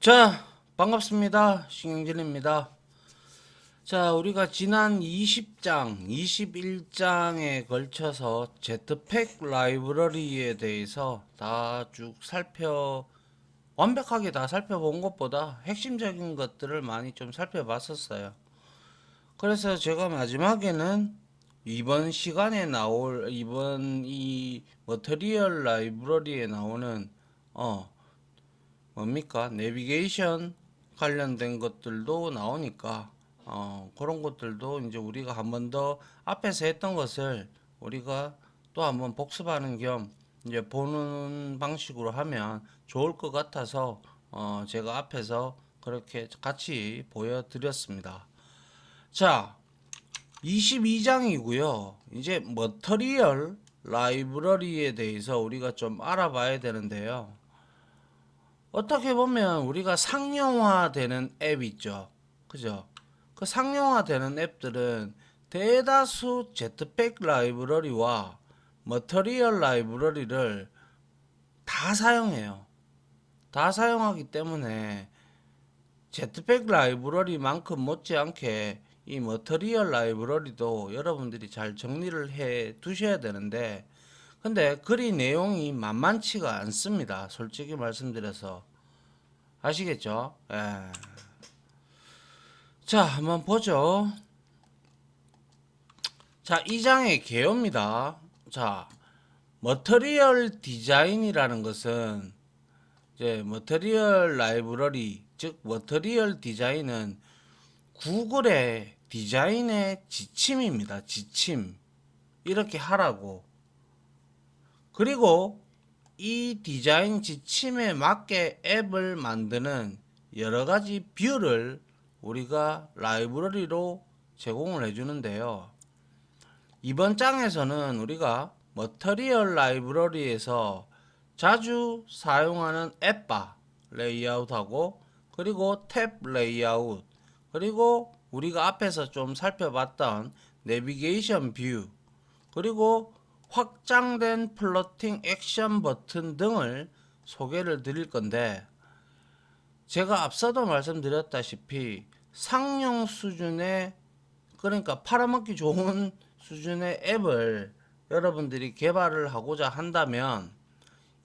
자, 반갑습니다. 신경진입니다. 자, 우리가 지난 20장, 21장에 걸쳐서 제트팩 라이브러리에 대해서 다 쭉 완벽하게 다 살펴본 것보다 핵심적인 것들을 많이 좀 살펴봤었어요. 그래서 제가 마지막에는 이번 이 머터리얼 라이브러리에 나오는 뭡니까? 내비게이션 관련된 것들도 나오니까 그런 것들도 이제 우리가 한번 더 앞에서 했던 것을 우리가 또 한번 복습하는 겸 이제 보는 방식으로 하면 좋을 것 같아서 제가 앞에서 그렇게 같이 보여드렸습니다. 자, 22장이고요. 이제 머터리얼 라이브러리에 대해서 우리가 좀 알아봐야 되는데요. 어떻게 보면 우리가 상용화되는 앱 있죠. 그죠? 그 상용화되는 앱들은 대다수 제트팩 라이브러리와 머터리얼 라이브러리를 다 사용해요. 다 사용하기 때문에 제트팩 라이브러리만큼 못지않게 이 머터리얼 라이브러리도 여러분들이 잘 정리를 해 두셔야 되는데, 근데 그리 내용이 만만치가 않습니다. 솔직히 말씀드려서. 아시겠죠? 예. 자, 한번 보죠. 자, 이 장의 개요입니다. 자, 머터리얼 디자인이라는 것은 이제 머터리얼 라이브러리, 즉 머터리얼 디자인은 구글의 디자인의 지침입니다. 지침. 이렇게 하라고. 그리고 이 디자인 지침에 맞게 앱을 만드는 여러 가지 뷰를 우리가 라이브러리로 제공을 해주는데요. 이번 장에서는 우리가 머터리얼 라이브러리에서 자주 사용하는 앱바 레이아웃하고, 그리고 탭 레이아웃, 그리고 우리가 앞에서 좀 살펴봤던 내비게이션 뷰, 그리고 확장된 플로팅 액션 버튼 등을 소개를 드릴 건데, 제가 앞서도 말씀드렸다시피 상용 수준의, 그러니까 팔아먹기 좋은 수준의 앱을 여러분들이 개발을 하고자 한다면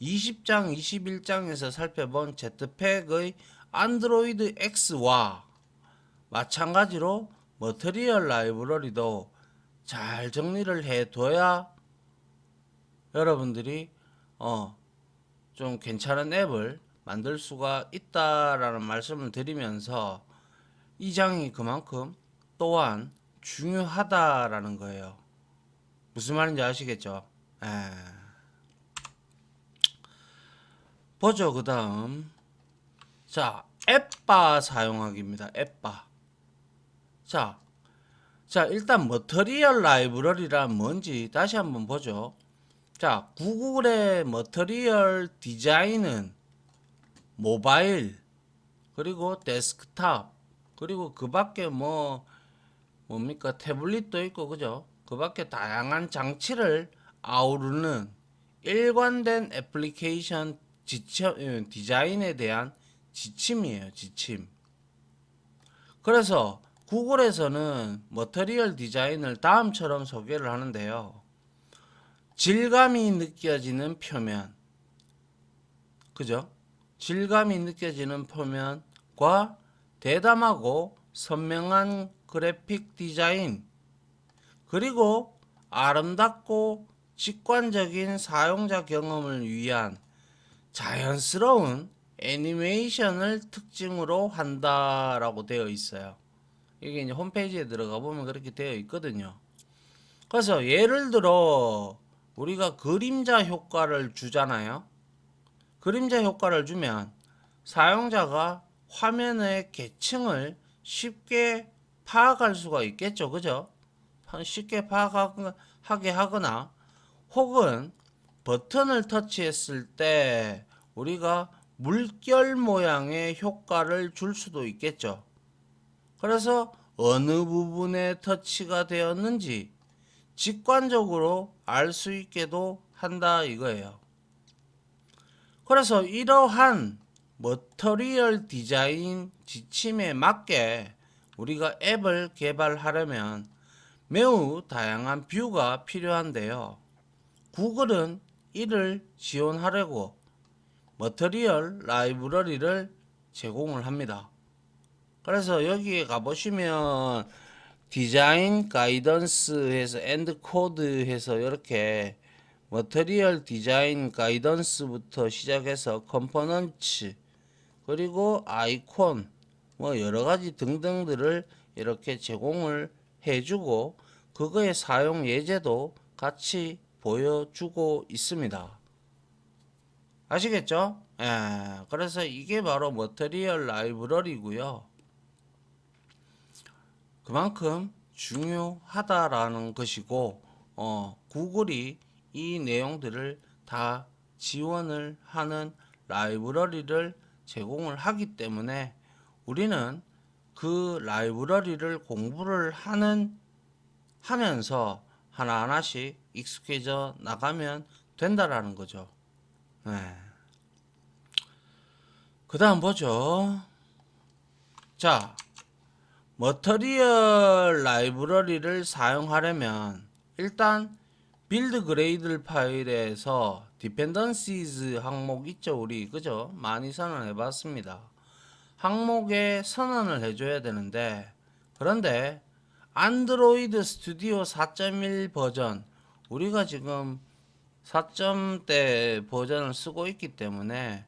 20장, 21장에서 살펴본 제트팩의 안드로이드 X와 마찬가지로 머터리얼 라이브러리도 잘 정리를 해둬야 여러분들이 좀 괜찮은 앱을 만들 수가 있다라는 말씀을 드리면서 이 장이 그만큼 또한 중요하다라는 거예요. 무슨 말인지 아시겠죠? 에. 보죠. 그 다음, 자, 앱바 사용하기입니다. 앱바. 자, 일단 머터리얼 라이브러리란 뭔지 다시 한번 보죠. 자, 구글의 머터리얼 디자인은 모바일, 그리고 데스크탑, 그리고 그 밖에 뭡니까? 태블릿도 있고, 그죠? 그 밖에 다양한 장치를 아우르는 일관된 애플리케이션 디자인에 대한 지침이에요. 지침. 그래서 구글에서는 머터리얼 디자인을 다음처럼 소개를 하는데요. 질감이 느껴지는 표면, 그죠? 질감이 느껴지는 표면과 대담하고 선명한 그래픽 디자인, 그리고 아름답고 직관적인 사용자 경험을 위한 자연스러운 애니메이션을 특징으로 한다라고 되어 있어요. 이게 이제 홈페이지에 들어가 보면 그렇게 되어 있거든요. 그래서 예를 들어 우리가 그림자 효과를 주잖아요. 그림자 효과를 주면 사용자가 화면의 계층을 쉽게 파악할 수가 있겠죠. 그죠? 쉽게 파악하게 하거나, 혹은 버튼을 터치했을 때 우리가 물결 모양의 효과를 줄 수도 있겠죠. 그래서 어느 부분에 터치가 되었는지 직관적으로 알 수 있게도 한다 이거예요. 그래서 이러한 머터리얼 디자인 지침에 맞게 우리가 앱을 개발하려면 매우 다양한 뷰가 필요한데요. 구글은 이를 지원하려고 머터리얼 라이브러리를 제공을 합니다. 그래서 여기에 가보시면 디자인 가이던스 해서 엔드 코드 해서 이렇게 머터리얼 디자인 가이던스부터 시작해서 컴포넌츠 그리고 아이콘 뭐 여러가지 등등들을 이렇게 제공을 해주고 그거의 사용 예제도 같이 보여주고 있습니다. 아시겠죠? 예, 그래서 이게 바로 머터리얼 라이브러리고요. 그만큼 중요하다라는 것이고 구글이 이 내용들을 다 지원을 하는 라이브러리를 제공을 하기 때문에 우리는 그 라이브러리를 공부를 하면서 하나하나씩 익숙해져 나가면 된다라는 거죠. 네. 그 다음 보죠. 자, 머터리얼 라이브러리를 사용하려면 일단 빌드 그레이드 파일에서 디펜던시즈 항목 있죠, 우리 그죠? 많이 선언해 봤습니다. 항목에 선언을 해줘야 되는데, 그런데 안드로이드 스튜디오 4.1 버전, 우리가 지금 4점대 버전을 쓰고 있기 때문에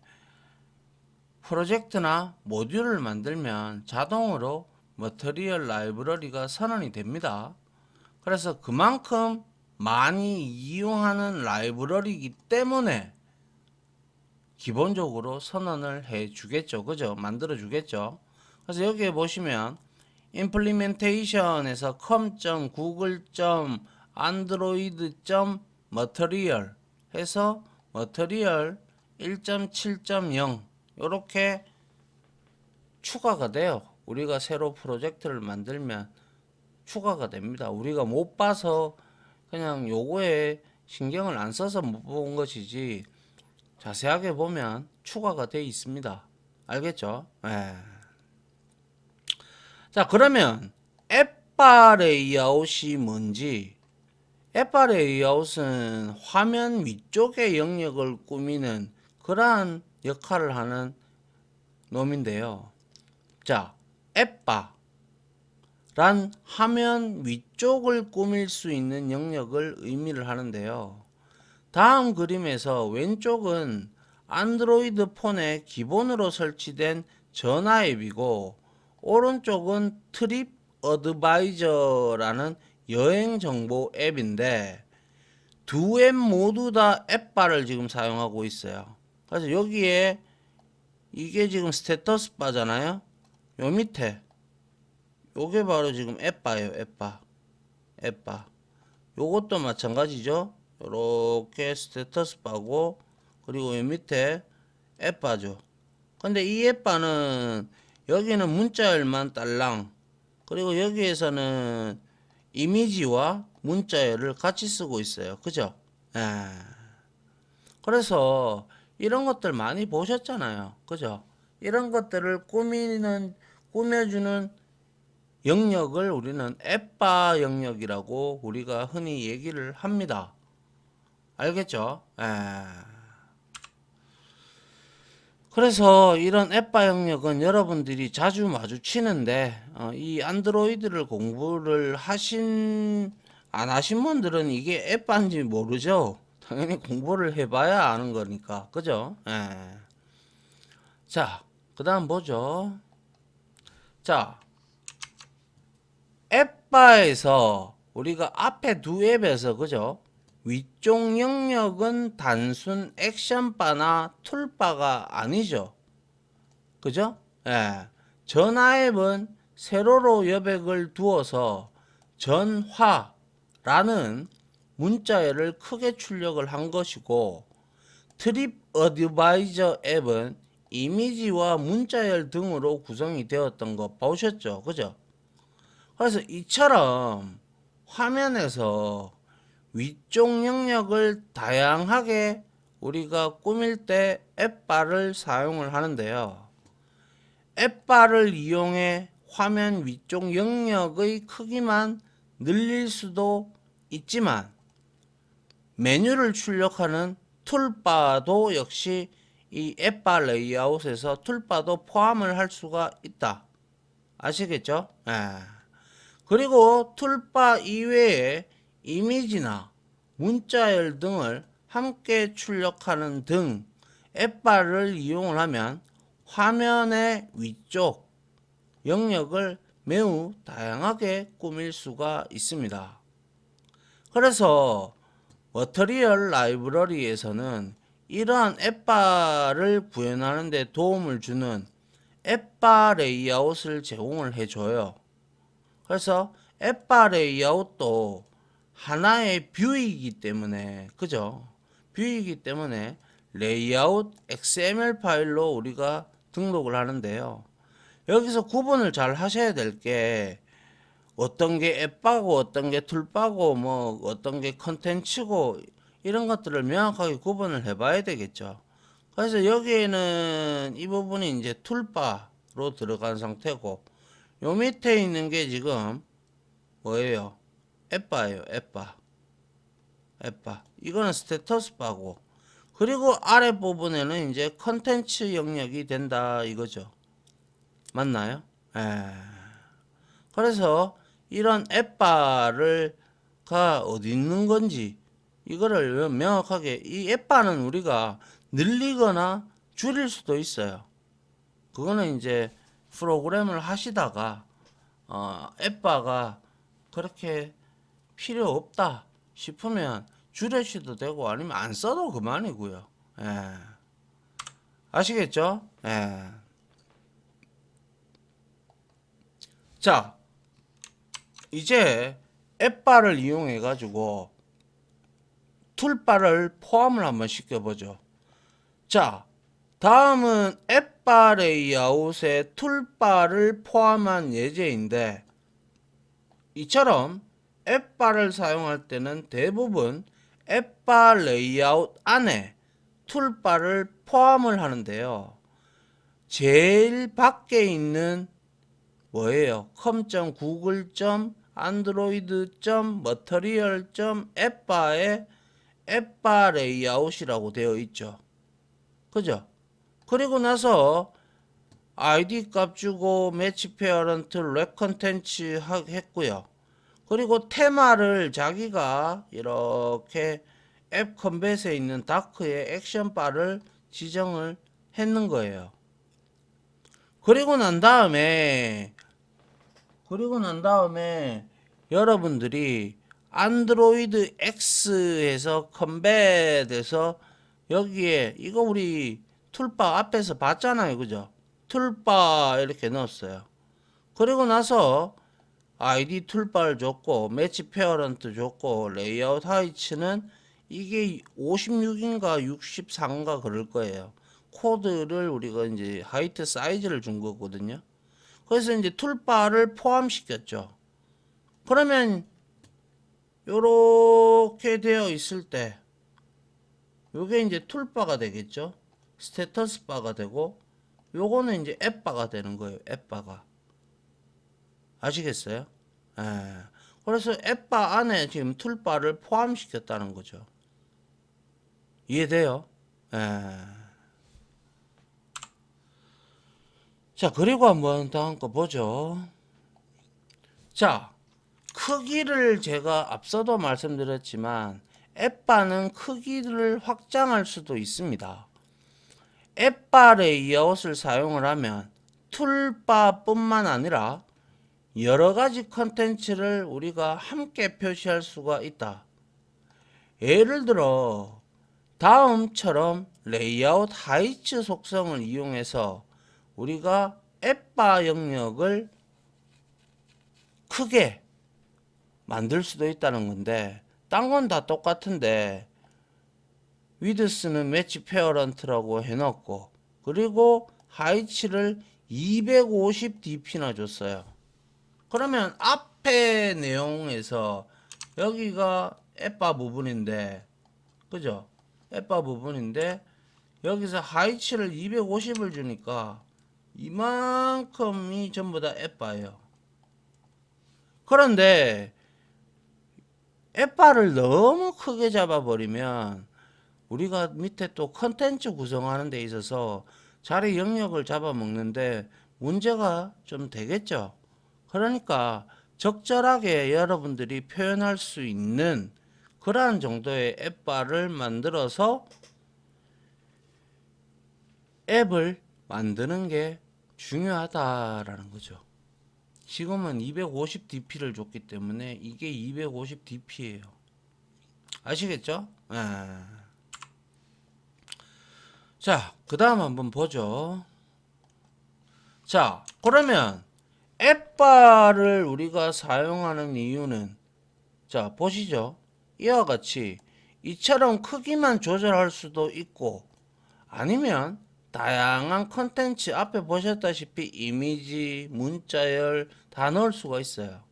프로젝트나 모듈을 만들면 자동으로 머터리얼 라이브러리가 선언이 됩니다. 그래서 그만큼 많이 이용하는 라이브러리이기 때문에 기본적으로 선언을 해 주겠죠. 그죠? 만들어 주겠죠. 그래서 여기에 보시면 implementation에서 com.google.android.material 해서 material 1.7.0 이렇게 추가가 돼요. 우리가 새로 프로젝트를 만들면 추가가 됩니다. 우리가 못 봐서 그냥 요거에 신경을 안 써서 못 본 것이지 자세하게 보면 추가가 되어 있습니다. 알겠죠? 네. 자, 그러면 앱바 레이아웃이 뭔지. 앱바 레이아웃은 화면 위쪽의 영역을 꾸미는 그러한 역할을 하는 놈인데요. 자, 앱바 란 화면 위쪽을 꾸밀 수 있는 영역을 의미를 하는데요. 다음 그림에서 왼쪽은 안드로이드 폰에 기본으로 설치된 전화 앱이고 오른쪽은 트립 어드바이저라는 여행 정보 앱인데 두 앱 모두 다 앱바를 지금 사용하고 있어요. 그래서 여기에 이게 지금 스테터스 바잖아요. 요 밑에 요게 바로 지금 앱바예요. 앱바 요것도 마찬가지죠. 요렇게 스테터스 바고 그리고 요 밑에 앱바죠. 근데 이 앱바는 여기는 문자열만 딸랑 그리고 여기에서는 이미지와 문자열을 같이 쓰고 있어요. 그죠? 예. 그래서 이런 것들 많이 보셨잖아요. 그죠? 이런 것들을 꾸며주는 영역을 우리는 앱바 영역이라고 우리가 흔히 얘기를 합니다. 알겠죠? 그래서 이런 앱바 영역은 여러분들이 자주 마주치는데 이 안드로이드를 공부를 안 하신 분들은 이게 앱바인지 모르죠. 당연히 공부를 해봐야 아는 거니까. 그죠? 자, 그 다음 보죠. 자, 앱바에서 우리가 앞에 두 앱에서 그죠? 위쪽 영역은 단순 액션바나 툴바가 아니죠. 그죠? 예. 전화 앱은 세로로 여백을 두어서 전화라는 문자열을 크게 출력을 한 것이고 트립 어드바이저 앱은 이미지와 문자열 등으로 구성이 되었던 거 보셨죠? 그죠? 그래서 이처럼 화면에서 위쪽 영역을 다양하게 우리가 꾸밀 때 앱바를 사용을 하는데요. 앱바를 이용해 화면 위쪽 영역의 크기만 늘릴 수도 있지만 메뉴를 출력하는 툴바도 역시 이 앱바 레이아웃에서 툴바도 포함을 할 수가 있다. 아시겠죠? 예. 그리고 툴바 이외에 이미지나 문자열 등을 함께 출력하는 등 앱바를 이용을 하면 화면의 위쪽 영역을 매우 다양하게 꾸밀 수가 있습니다. 그래서 머터리얼 라이브러리에서는 이러한 앱바를 구현하는 데 도움을 주는 앱바 레이아웃을 제공을 해줘요. 그래서 앱바 레이아웃도 하나의 뷰이기 때문에, 그죠? 뷰이기 때문에 레이아웃 XML 파일로 우리가 등록을 하는데요. 여기서 구분을 잘 하셔야 될 게 어떤 게 앱바고 어떤 게 툴바고 뭐 어떤 게 컨텐츠고 이런 것들을 명확하게 구분을 해 봐야 되겠죠. 그래서 여기에는 이 부분이 이제 툴바로 들어간 상태고 요 밑에 있는 게 지금 뭐예요? 앱바예요. 앱바. 이거는 스테터스 바고 그리고 아래 부분에는 이제 컨텐츠 영역이 된다 이거죠. 맞나요? 예. 그래서 이런 앱바를 가 어디 있는 건지 이거를 명확하게 이 앱바는 우리가 늘리거나 줄일 수도 있어요. 그거는 이제 프로그램을 하시다가 앱바가 그렇게 필요 없다 싶으면 줄여셔도 되고 아니면 안 써도 그만이고요. 예. 아시겠죠? 예. 자, 이제 앱바를 이용해 가지고 툴바를 포함을 한번 시켜보죠. 자, 다음은 앱바 레이아웃에 툴바를 포함한 예제인데 이처럼 앱바를 사용할 때는 대부분 앱바 레이아웃 안에 툴바를 포함을 하는데요. 제일 밖에 있는 뭐예요? com.google.android.material.앱바에 앱바 레이아웃이라고 되어 있죠. 그죠? 그리고 나서 id 값 주고 매치 페어런트 랩 컨텐츠 했고요. 그리고 테마를 자기가 이렇게 앱 컨벳에 있는 다크의 액션 바를 지정을 했는 거예요. 그리고 난 다음에 여러분들이 안드로이드 X에서 컨벳에서 여기에 이거 우리 툴바 앞에서 봤잖아요. 그죠? 툴바 이렇게 넣었어요. 그리고 나서 id 툴바를 줬고 매치 페어런트 줬고 레이아웃 하이츠는 이게 56인가 64인가 그럴 거예요. 코드를 우리가 이제 하이트 사이즈를 준 거거든요. 그래서 이제 툴바를 포함시켰죠. 그러면 요렇게 되어 있을 때 요게 이제 툴바가 되겠죠. 스테터스 바가 되고 요거는 이제 앱바가 되는 거예요. 앱바가. 아시겠어요? 예. 그래서 앱바 안에 지금 툴바를 포함시켰다는 거죠. 이해돼요? 예. 자, 그리고 한번 다음 거 보죠. 자, 크기를 제가 앞서도 말씀드렸지만 앱바는 크기를 확장할 수도 있습니다. 앱바 레이아웃을 사용을 하면 툴바뿐만 아니라 여러 가지 컨텐츠를 우리가 함께 표시할 수가 있다. 예를 들어 다음처럼 레이아웃 하이츠 속성을 이용해서 우리가 앱바 영역을 크게 만들 수도 있다는 건데 딴 건 다 똑같은데 위드스는 매치 페어런트라고 해놓고 그리고 하이츠를 250dp나 줬어요. 그러면 앞에 내용에서 여기가 앱바 부분인데 그죠? 앱바 부분인데 여기서 하이치를 250을 주니까 이만큼이 전부 다 앱바예요. 그런데 앱바를 너무 크게 잡아버리면 우리가 밑에 또 컨텐츠 구성하는 데 있어서 자리 영역을 잡아먹는데 문제가 좀 되겠죠. 그러니까 적절하게 여러분들이 표현할 수 있는 그러한 정도의 앱바를 만들어서 앱을 만드는 게 중요하다라는 거죠. 지금은 250dp를 줬기 때문에 이게 250dp예요. 아시겠죠? 자, 그 다음 한번 보죠. 자, 그러면 앱바를 우리가 사용하는 이유는, 자, 보시죠. 이와 같이 이처럼 크기만 조절할 수도 있고, 아니면 다양한 컨텐츠 앞에 보셨다시피 이미지, 문자열 다 넣을 수가 있어요.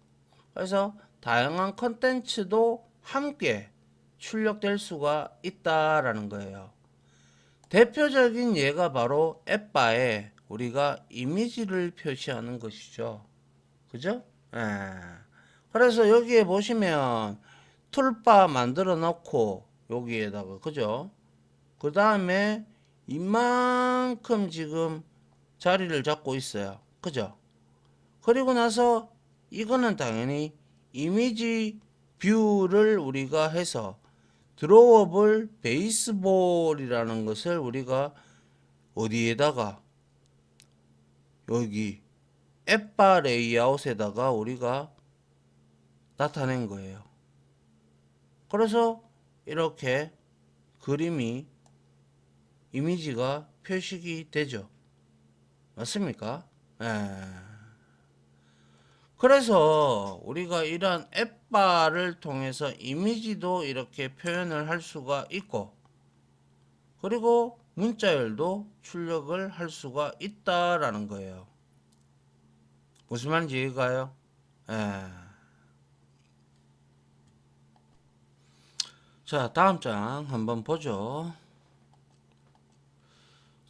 그래서 다양한 컨텐츠도 함께 출력될 수가 있다라는 거예요. 대표적인 예가 바로 앱바에 우리가 이미지를 표시하는 것이죠. 그죠? 예. 그래서 여기에 보시면 툴바 만들어 놓고 여기에다가 그죠? 그 다음에 이만큼 지금 자리를 잡고 있어요. 그죠? 그리고 나서 이거는 당연히 이미지 뷰를 우리가 해서 드로워블 베이스볼이라는 것을 우리가 어디에다가 여기 앱바 레이아웃에다가 우리가 나타낸 거예요. 그래서 이렇게 그림이 이미지가 표식이 되죠. 맞습니까? 그래서 우리가 이러한 앱바를 통해서 이미지도 이렇게 표현을 할 수가 있고, 그리고 문자열도 출력을 할 수가 있다라는 거예요. 무슨 말인지 이해가요? 자, 다음 장 한번 보죠.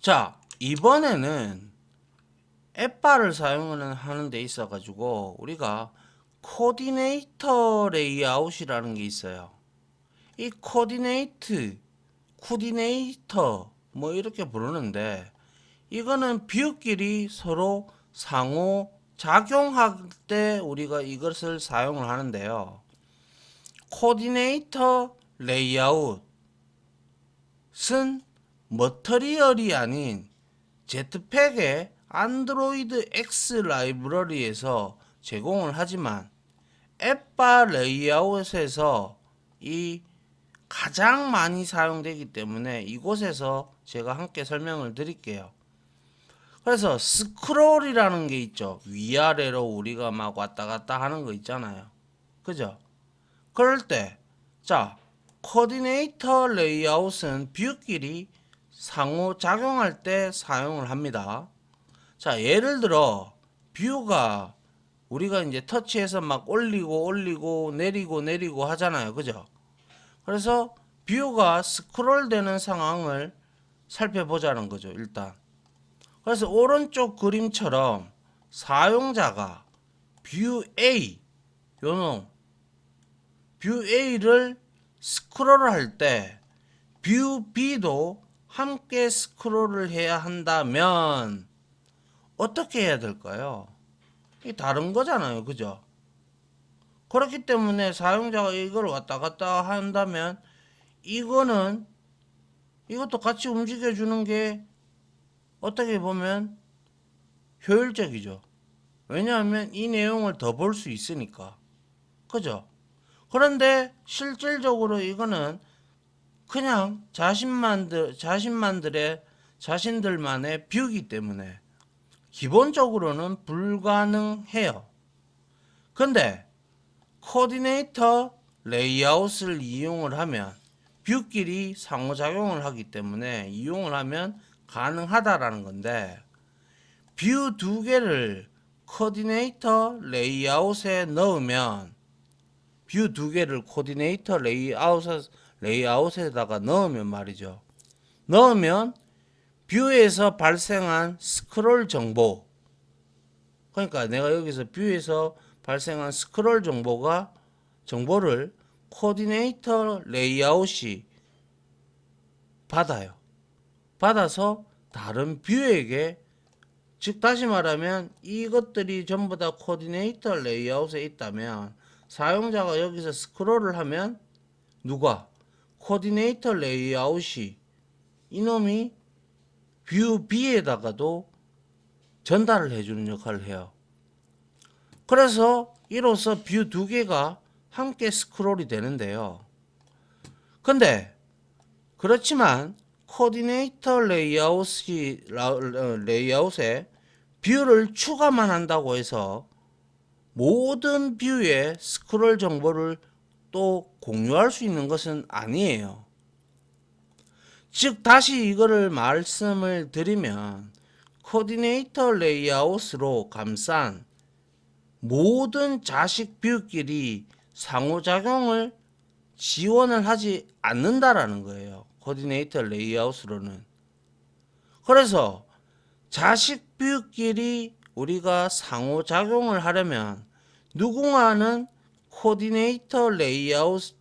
자, 이번에는 앱바를 사용을 하는 데 있어 가지고 우리가 코디네이터 레이아웃이라는 게 있어요. 이 코디네이터 뭐 이렇게 부르는데, 이거는 뷰끼리 서로 상호 작용할 때 우리가 이것을 사용을 하는데요. 코디네이터 레이아웃은 머터리얼이 아닌 제트팩의 안드로이드 X 라이브러리에서 제공을 하지만 앱바 레이아웃에서 이 가장 많이 사용되기 때문에 이곳에서 제가 함께 설명을 드릴게요. 그래서 스크롤이라는 게 있죠. 위아래로 우리가 막 왔다 갔다 하는 거 있잖아요. 그죠? 그럴 때, 자, 코디네이터 레이아웃은 뷰끼리 상호작용할 때 사용을 합니다. 자, 예를 들어 뷰가 우리가 이제 터치해서 막 올리고 내리고 하잖아요. 그죠? 그래서 뷰가 스크롤 되는 상황을 살펴보자는 거죠. 일단. 그래서 오른쪽 그림처럼 사용자가 뷰 A, 요놈 뷰 A를 스크롤을 할 때 뷰 B도 함께 스크롤을 해야 한다면 어떻게 해야 될까요? 이게 다른 거잖아요. 그죠? 그렇기 때문에 사용자가 이걸 왔다 갔다 한다면 이거는 이것도 같이 움직여 주는 게 어떻게 보면 효율적이죠. 왜냐하면 이 내용을 더 볼 수 있으니까. 그죠? 그런데 실질적으로 이거는 그냥 자신들만의 뷰이기 때문에 기본적으로는 불가능해요. 근데 코디네이터 레이아웃을 이용을 하면 뷰끼리 상호작용을 하기 때문에 이용을 하면 가능하다라는 건데, 뷰 두 개를 코디네이터 레이아웃에 넣으면 뷰 두 개를 코디네이터 레이아웃에다가 넣으면 말이죠. 넣으면 뷰에서 발생한 스크롤 정보, 그러니까 내가 여기서 뷰에서 발생한 스크롤 정보를 코디네이터 레이아웃이 받아요. 받아서 다른 뷰에게, 즉 다시 말하면 이것들이 전부 다 코디네이터 레이아웃에 있다면 사용자가 여기서 스크롤을 하면 누가? 코디네이터 레이아웃이 이놈이 뷰 B에다가도 전달을 해주는 역할을 해요. 그래서 이로써 뷰 두 개가 함께 스크롤이 되는데요. 근데 그렇지만 코디네이터 레이아웃에 뷰를 추가만 한다고 해서 모든 뷰의 스크롤 정보를 또 공유할 수 있는 것은 아니에요. 즉 다시 이거를 말씀을 드리면 코디네이터 레이아웃으로 감싼 모든 자식 뷰끼리 상호작용을 지원을 하지 않는다라는 거예요. 코디네이터 레이아웃으로는. 그래서 자식 뷰끼리 우리가 상호작용을 하려면 누군가는 코디네이터 레이아웃에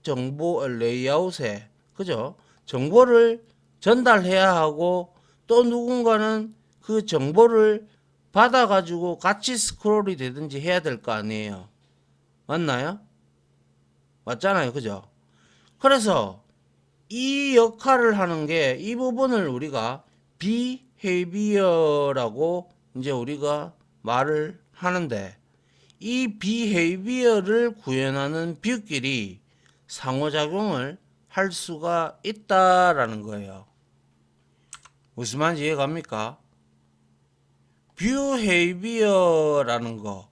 그죠? 정보를 전달해야 하고 또 누군가는 그 정보를 받아가지고 같이 스크롤이 되든지 해야 될 거 아니에요. 맞나요? 맞잖아요. 그죠? 그래서 이 역할을 하는 게 이 부분을 우리가 behavior라고 이제 우리가 말을 하는데 이 behavior를 구현하는 뷰끼리 상호작용을 할 수가 있다라는 거예요. 무슨 말인지 이해갑니까? behavior라는 거,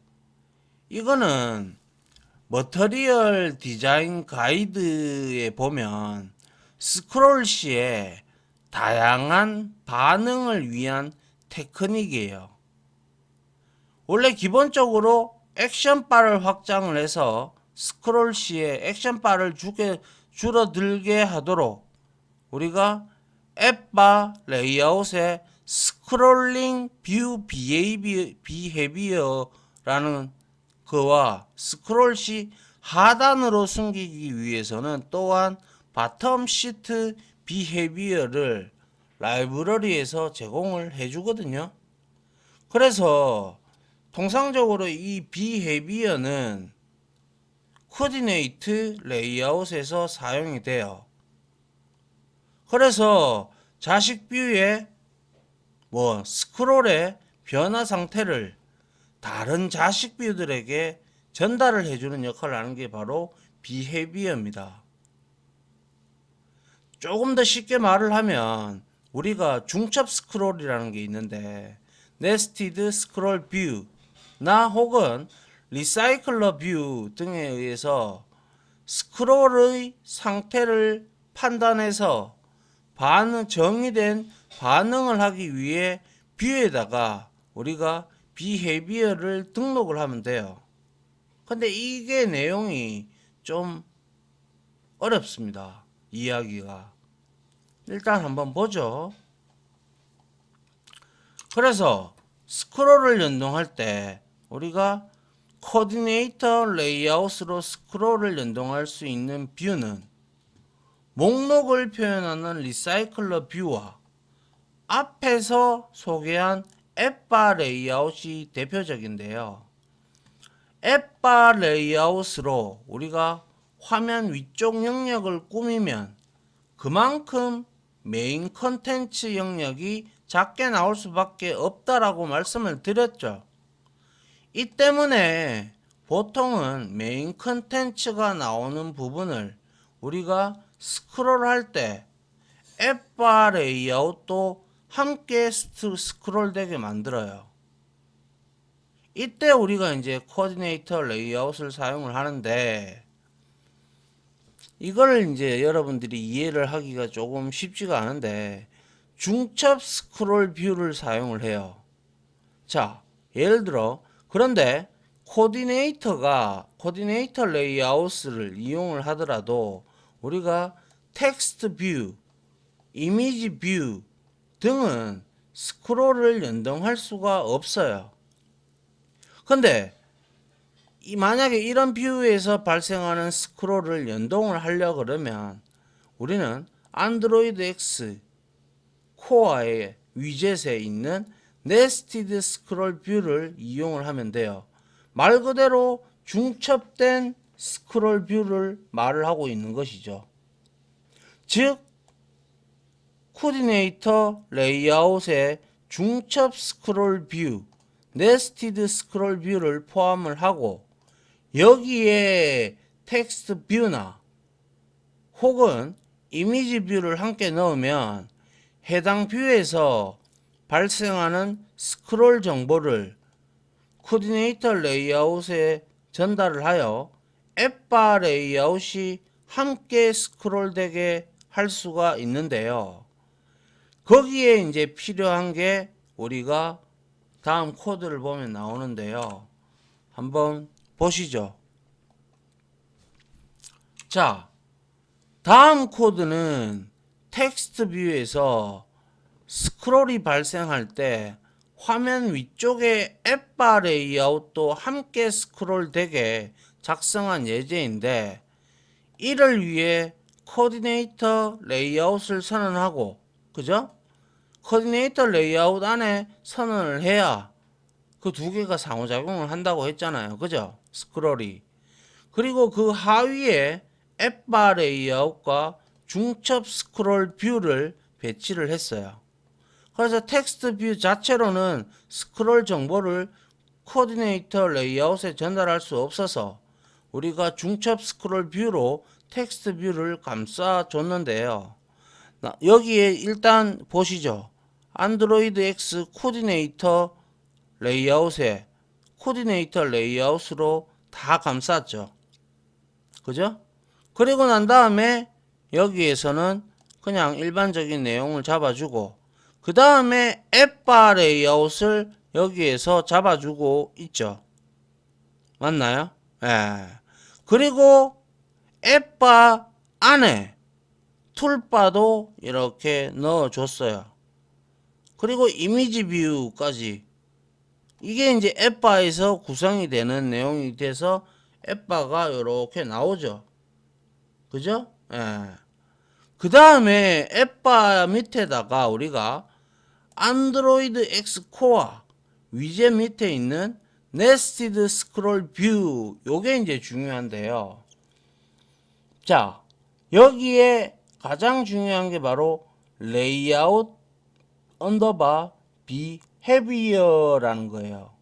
이거는 머터리얼 디자인 가이드에 보면 스크롤 시에 다양한 반응을 위한 테크닉이에요. 원래 기본적으로 액션바를 확장을 해서 스크롤 시에 액션바를 줄어들게 하도록 우리가 앱바 레이아웃에 스크롤링 뷰 비헤비어라는 그와 스크롤 시 하단으로 숨기기 위해서는 또한 바텀 시트 비헤비어를 라이브러리에서 제공을 해주거든요. 그래서 통상적으로 이 비헤비어는 코디네이트 레이아웃에서 사용이 돼요. 그래서 자식 뷰의 스크롤의 변화 상태를 다른 자식 뷰들에게 전달을 해주는 역할을 하는 게 바로 비헤비어입니다. 조금 더 쉽게 말을 하면 우리가 중첩 스크롤이라는 게 있는데 네스티드 스크롤 뷰나 혹은 리사이클러 뷰 등에 의해서 스크롤의 상태를 판단해서 정의된 반응을 하기 위해 뷰에다가 우리가 비헤비어를 등록을 하면 돼요. 근데 이게 내용이 좀 어렵습니다. 이야기가. 일단 한번 보죠. 그래서 스크롤을 연동할 때 우리가 코디네이터 레이아웃으로 스크롤을 연동할 수 있는 뷰는 목록을 표현하는 리사이클러 뷰와 앞에서 소개한 앱바 레이아웃이 대표적인데요. 앱바 레이아웃으로 우리가 화면 위쪽 영역을 꾸미면 그만큼 메인 컨텐츠 영역이 작게 나올 수밖에 없다라고 말씀을 드렸죠. 이 때문에 보통은 메인 컨텐츠가 나오는 부분을 우리가 스크롤할 때 앱바 레이아웃도 함께 스크롤 되게 만들어요. 이때 우리가 이제 코디네이터 레이아웃을 사용을 하는데 이걸 이제 여러분들이 이해를 하기가 조금 쉽지가 않은데 중첩 스크롤 뷰를 사용을 해요. 자, 예를 들어 그런데 코디네이터 레이아웃을 이용을 하더라도 우리가 텍스트 뷰, 이미지 뷰 등은 스크롤을 연동할 수가 없어요. 근데 만약에 이런 뷰에서 발생하는 스크롤을 연동을 하려 그러면 우리는 안드로이드 X 코어의 위젯에 있는 네스티드 스크롤 뷰를 이용을 하면 돼요. 말 그대로 중첩된 스크롤 뷰를 말을 하고 있는 것이죠. 즉 코디네이터 레이아웃에 중첩 스크롤 뷰, 네스티드 스크롤 뷰를 포함을 하고 여기에 텍스트 뷰나 혹은 이미지 뷰를 함께 넣으면 해당 뷰에서 발생하는 스크롤 정보를 코디네이터 레이아웃에 전달을 하여 앱바 레이아웃이 함께 스크롤되게 할 수가 있는데요. 거기에 이제 필요한 게 우리가 다음 코드를 보면 나오는데요. 한번 보시죠. 자, 다음 코드는 텍스트 뷰에서 스크롤이 발생할 때 화면 위쪽에 앱바 레이아웃도 함께 스크롤 되게 작성한 예제인데 이를 위해 코디네이터 레이아웃을 선언하고 그죠? 코디네이터 레이아웃 안에 선언을 해야 그 두 개가 상호작용을 한다고 했잖아요. 그죠? 스크롤이. 그리고 그 하위에 앱바 레이아웃과 중첩 스크롤 뷰를 배치를 했어요. 그래서 텍스트 뷰 자체로는 스크롤 정보를 코디네이터 레이아웃에 전달할 수 없어서 우리가 중첩 스크롤 뷰로 텍스트 뷰를 감싸 줬는데요. 여기에 일단 보시죠. 안드로이드 X 코디네이터 레이아웃에 코디네이터 레이아웃으로 다 감쌌죠. 그죠? 그리고 난 다음에 여기에서는 그냥 일반적인 내용을 잡아주고 그 다음에 앱바 레이아웃을 여기에서 잡아주고 있죠. 맞나요? 예. 그리고 앱바 안에 툴바도 이렇게 넣어줬어요. 그리고 이미지 뷰까지 이게 이제 앱바에서 구성이 되는 내용이 돼서 앱바가 이렇게 나오죠. 그죠? 예. 그 다음에 앱바 밑에다가 우리가 안드로이드 X 코어 위젯 밑에 있는 네스티드 스크롤 뷰 요게 이제 중요한데요. 자, 여기에 가장 중요한 게 바로 레이아웃 언더바 비헤비어라는 거예요.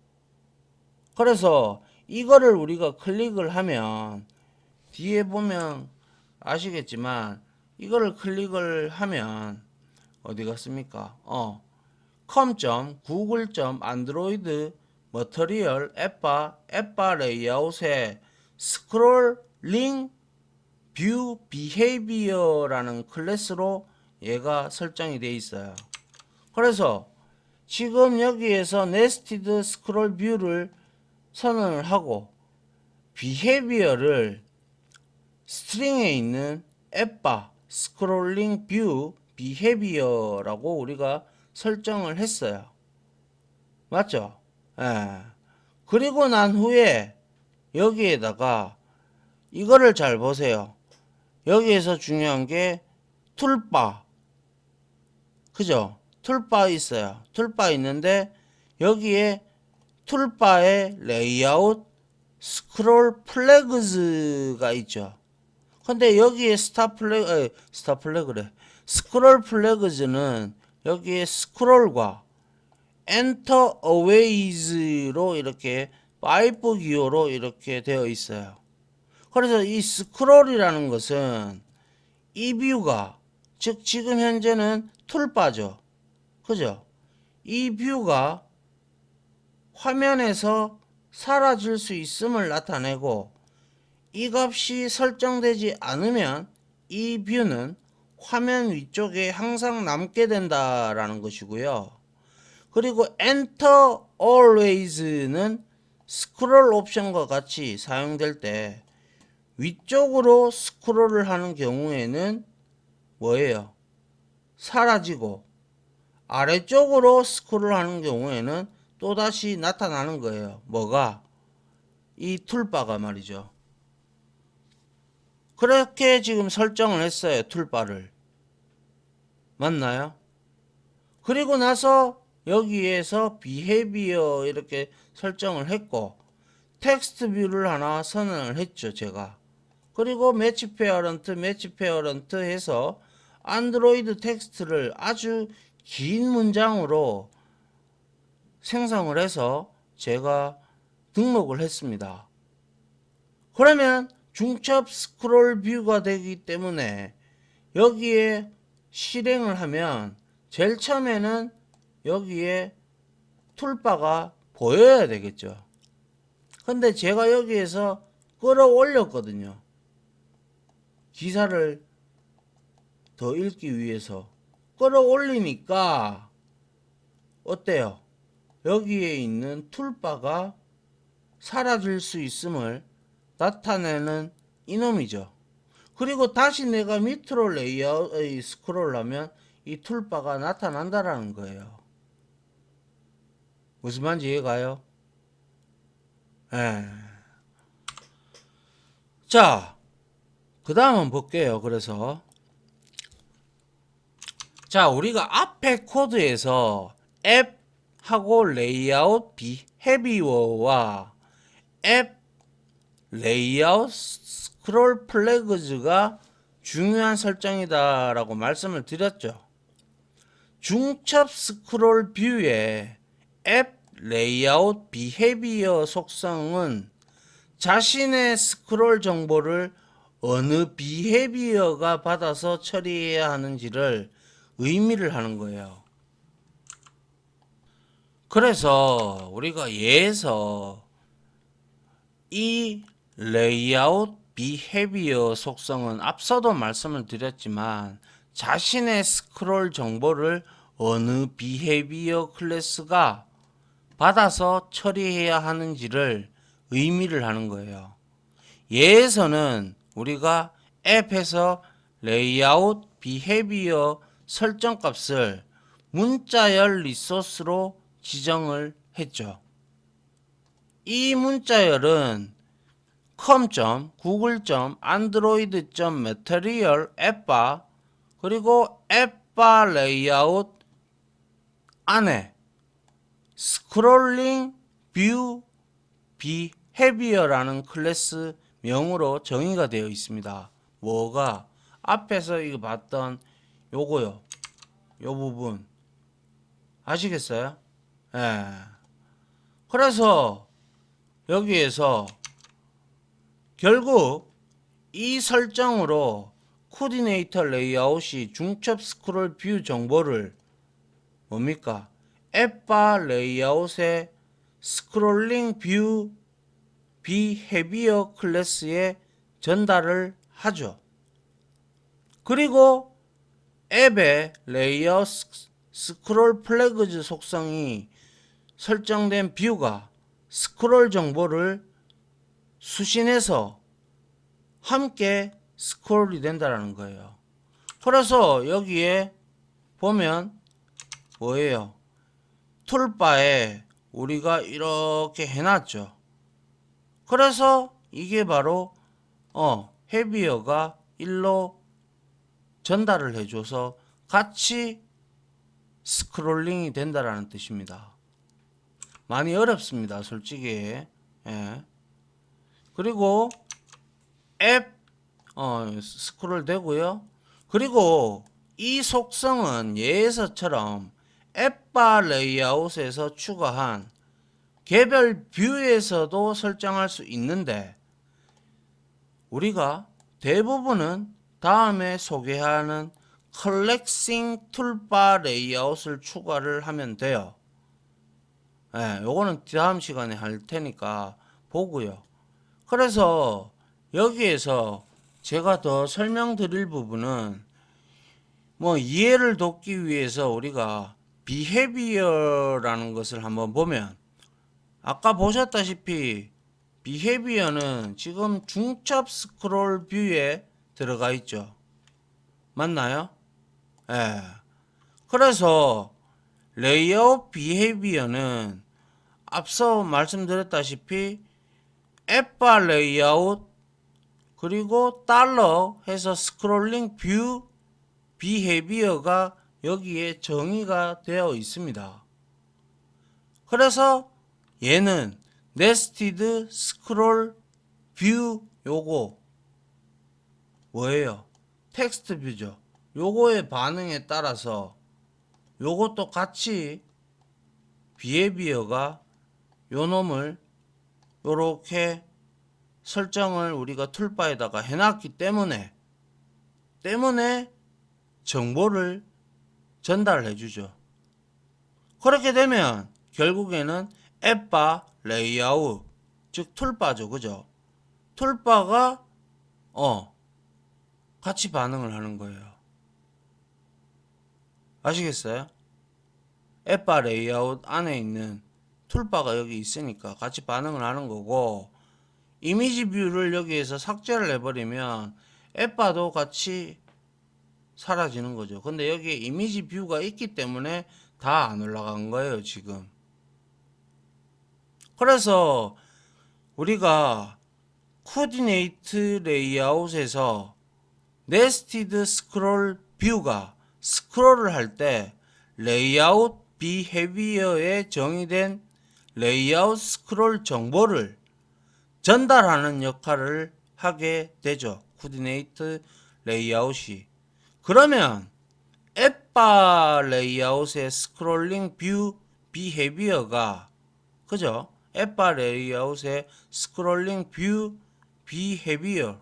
그래서 이거를 우리가 클릭을 하면 뒤에 보면 아시겠지만 이거를 클릭을 하면 어디 갔습니까? com.google.android 머터리얼 앱바 레이아웃에 스크롤링 뷰 비헤이비어라는 클래스로 얘가 설정이 되어 있어요. 그래서 지금 여기에서 네스티드 스크롤 뷰를 선언을 하고 비헤비어를 스트링에 있는 앱바 스크롤링 뷰 비헤비어라고 우리가 설정을 했어요. 맞죠? 예. 그리고 난 후에 여기에다가 이거를 잘 보세요. 여기에서 중요한 게 툴바. 그죠? 툴바 있어요. 툴바 있는데 여기에 툴바에 레이아웃 스크롤 플래그즈가 있죠. 근데 여기에 스크롤 플래그즈는 여기에 스크롤과 엔터 어웨이즈로 이렇게 파이프 기호로 이렇게 되어 있어요. 그래서 이 스크롤이라는 것은 이 뷰가 즉 지금 현재는 툴바죠. 그죠? 이 뷰가 화면에서 사라질 수 있음을 나타내고 이 값이 설정되지 않으면 이 뷰는 화면 위쪽에 항상 남게 된다라는 것이고요. 그리고 Enter Always는 스크롤 옵션과 같이 사용될 때 위쪽으로 스크롤을 하는 경우에는 뭐예요? 사라지고 아래쪽으로 스크롤 하는 경우에는 또다시 나타나는 거예요. 뭐가? 이 툴바가 말이죠. 그렇게 지금 설정을 했어요. 툴바를. 맞나요? 그리고 나서 여기에서 비헤비어 이렇게 설정을 했고 텍스트 뷰를 하나 선언을 했죠. 제가. 그리고 매치 페어런트 해서 안드로이드 텍스트를 아주 긴 문장으로 생성을 해서 제가 등록을 했습니다. 그러면 중첩 스크롤 뷰가 되기 때문에 여기에 실행을 하면 제일 처음에는 여기에 툴바가 보여야 되겠죠. 근데 제가 여기에서 끌어올렸거든요. 기사를 더 읽기 위해서 끌어올리니까 어때요? 여기에 있는 툴바가 사라질 수 있음을 나타내는 이놈이죠. 그리고 다시 내가 밑으로 레이아웃 스크롤 하면 이 툴바가 나타난다라는 거예요. 무슨 말인지 이해가요? 예. 자, 그 다음은 볼게요. 그래서 자, 우리가 앞에 코드에서 앱하고 레이아웃 비헤비어와 앱 레이아웃 스크롤 플래그즈가 중요한 설정이다 라고 말씀을 드렸죠. 중첩 스크롤 뷰의 앱 레이아웃 비헤비어 속성은 자신의 스크롤 정보를 어느 비헤비어가 받아서 처리해야 하는지를 의미를 하는 거예요. 그래서 우리가 예에서 이 레이아웃 비헤비어 속성은 앞서도 말씀을 드렸지만 자신의 스크롤 정보를 어느 비헤비어 클래스가 받아서 처리해야 하는지를 의미를 하는 거예요. 예에서는 우리가 앱에서 레이아웃 비헤비어 설정 값을 문자열 리소스로 지정을 했죠. 이 문자열은 com.google.android.material 앱바 그리고 앱바 레이아웃 안에 스크롤링 뷰 비헤비어라는 클래스 명으로 정의가 되어 있습니다. 뭐가 앞에서 이거 봤던 요거요. 요 부분 아시겠어요? 예. 그래서 여기에서 결국 이 설정으로 코디네이터 레이아웃이 중첩 스크롤 뷰 정보를 뭡니까? 앱바 레이아웃의 스크롤링 뷰 비헤비어 클래스에 전달을 하죠. 그리고 앱의 레이아웃 스크롤 플래그즈 속성이 설정된 뷰가 스크롤 정보를 수신해서 함께 스크롤이 된다는 거예요. 그래서 여기에 보면 뭐예요? 툴바에 우리가 이렇게 해놨죠. 그래서 이게 바로 헤비어가 일로 전달을 해줘서 같이 스크롤링이 된다라는 뜻입니다. 많이 어렵습니다, 솔직히. 예. 그리고 앱 스크롤 되고요. 그리고 이 속성은 예에서처럼 앱바 레이아웃에서 추가한 개별 뷰에서도 설정할 수 있는데 우리가 대부분은 다음에 소개하는 컬렉싱 툴바 레이아웃을 추가를 하면 돼요. 예, 요거는 다음 시간에 할 테니까 보고요. 그래서 여기에서 제가 더 설명드릴 부분은 뭐 이해를 돕기 위해서 우리가 비헤비어라는 것을 한번 보면 아까 보셨다시피 비헤비어는 지금 중첩 스크롤 뷰에 들어가 있죠. 맞나요? 예. 그래서 레이아웃 비헤이비어는 앞서 말씀드렸다시피 앱바 레이아웃 그리고 달러 해서 스크롤링 뷰 비헤이비어가 여기에 정의가 되어 있습니다. 그래서 얘는 네스티드 스크롤 뷰 요거 뭐예요? 텍스트 뷰죠. 요거의 반응에 따라서 요것도 같이 비헤이비어가 요 놈을 요렇게 설정을 우리가 툴바에다가 해놨기 때문에 정보를 전달해 주죠. 그렇게 되면 결국에는 앱바 레이아웃 즉 툴바죠. 그죠? 툴바가 같이 반응을 하는 거예요. 아시겠어요? 앱바 레이아웃 안에 있는 툴바가 여기 있으니까 같이 반응을 하는 거고, 이미지 뷰를 여기에서 삭제를 해버리면 앱바도 같이 사라지는 거죠. 근데 여기에 이미지 뷰가 있기 때문에 다 안 올라간 거예요, 지금. 그래서 우리가 코디네이트 레이아웃에서 네스티드 스크롤 뷰가 스크롤을 할 때 레이아웃 비헤비어에 정의된 레이아웃 스크롤 정보를 전달하는 역할을 하게 되죠. 코디네이트 레이아웃이. 그러면 앱바 레이아웃의 스크롤링 뷰 비헤비어가 그죠? 앱바 레이아웃의 스크롤링 뷰 비헤비어가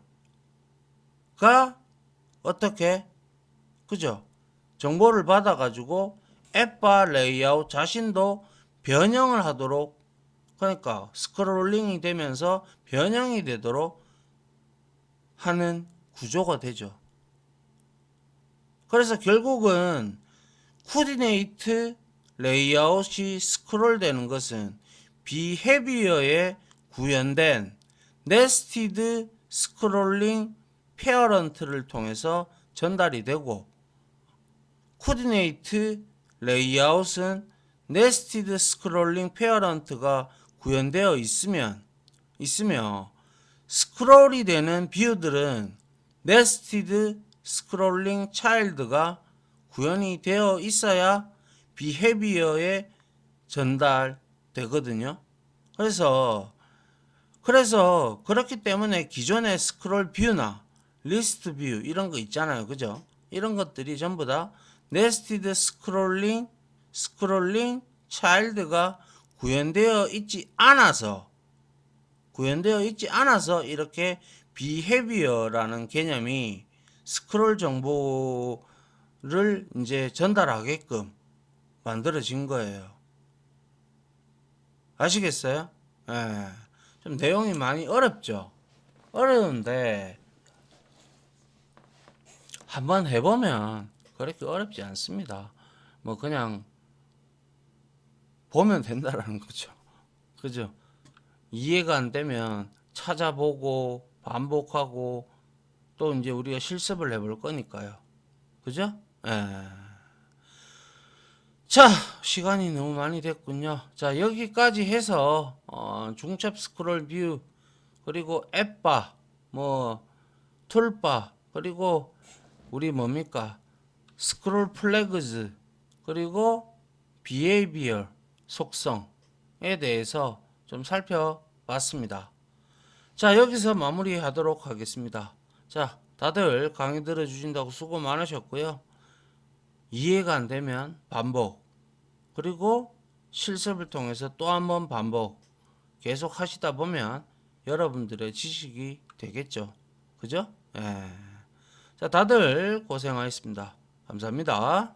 어떻게 그죠? 정보를 받아 가지고 앱바 레이아웃 자신도 변형을 하도록, 그러니까 스크롤링이 되면서 변형이 되도록 하는 구조가 되죠. 그래서 결국은 코디네이트 레이아웃이 스크롤되는 것은 비헤비어에 구현된 네스티드 스크롤링 페어런트를 통해서 전달이 되고, 코디네이트 레이아웃은 네스티드 스크롤링 페어런트가 구현되어 있으며 스크롤이 되는 뷰들은 네스티드 스크롤링 차일드가 구현이 되어 있어야 비헤비어에 전달되거든요. 그래서 그렇기 때문에 기존의 스크롤 뷰나 리스트 뷰 이런 거 있잖아요. 그죠? 이런 것들이 전부 다 네스티드 스크롤링 차일드가 구현되어 있지 않아서 이렇게 비헤비어라는 개념이 스크롤 정보를 이제 전달하게끔 만들어진 거예요. 아시겠어요? 예. 좀 내용이 많이 어렵죠? 어려운데 한번 해보면 그렇게 어렵지 않습니다. 뭐 그냥 보면 된다라는 거죠. 그죠? 이해가 안 되면 찾아보고 반복하고 또 이제 우리가 실습을 해볼 거니까요. 그죠? 예. 자, 시간이 너무 많이 됐군요. 자, 여기까지 해서 중첩 스크롤 뷰 그리고 앱바 뭐 툴바 그리고 우리 뭡니까 스크롤 플래그즈 그리고 비헤이비어 속성에 대해서 좀 살펴봤습니다. 자, 여기서 마무리하도록 하겠습니다. 자, 다들 강의 들어주신다고 수고 많으셨고요. 이해가 안 되면 반복, 그리고 실습을 통해서 또 한 번 반복 계속 하시다 보면 여러분들의 지식이 되겠죠. 그죠? 예. 자, 다들 고생하셨습니다. 감사합니다.